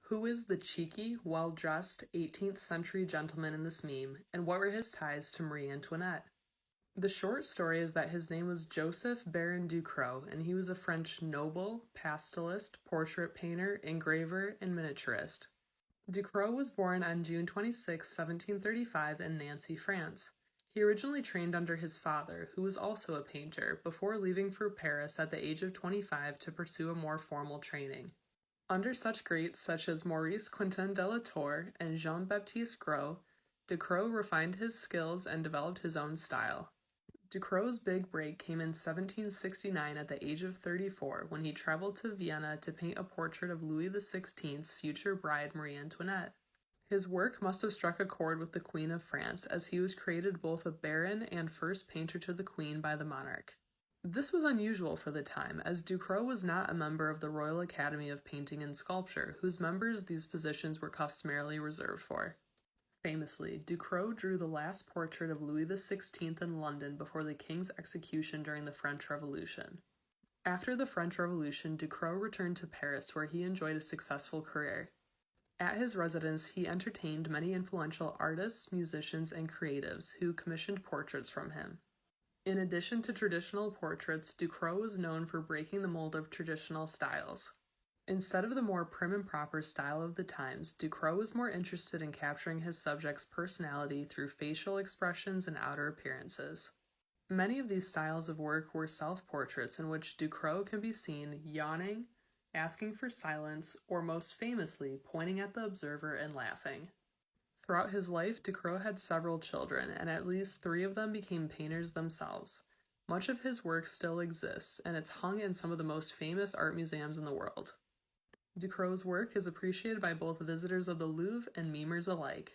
Who is the cheeky, well-dressed 18th century gentleman in this meme, and what were his ties to Marie Antoinette? The short story is that his name was Joseph Baron Ducrot, and he was a French noble, pastelist, portrait painter, engraver, and miniaturist. Ducrot was born on June 26, 1735 in Nancy, France. He originally trained under his father, who was also a painter, before leaving for Paris at the age of 25 to pursue a more formal training. Under such greats such as Maurice Quentin de la Tour and Jean-Baptiste Gros, Ducrot refined his skills and developed his own style. Ducrot's big break came in 1769 at the age of 34 when he traveled to Vienna to paint a portrait of Louis XVI's future bride Marie Antoinette. His work must have struck a chord with the Queen of France, as he was created both a baron and first painter to the Queen by the monarch. This was unusual for the time, as Ducrot was not a member of the Royal Academy of Painting and Sculpture, whose members these positions were customarily reserved for. Famously, Ducrot drew the last portrait of Louis XVI in London before the king's execution during the French Revolution. After the French Revolution, Ducrot returned to Paris, where he enjoyed a successful career. At his residence, he entertained many influential artists, musicians, and creatives who commissioned portraits from him. In addition to traditional portraits, Ducrot was known for breaking the mold of traditional styles. Instead of the more prim and proper style of the times, Ducrot was more interested in capturing his subject's personality through facial expressions and outer appearances. Many of these styles of work were self-portraits in which Ducrot can be seen yawning, asking for silence, or most famously, pointing at the observer and laughing. Throughout his life, Ducrot had several children, and at least 3 of them became painters themselves. Much of his work still exists, and it's hung in some of the most famous art museums in the world. Ducrot's work is appreciated by both visitors of the Louvre and memers alike.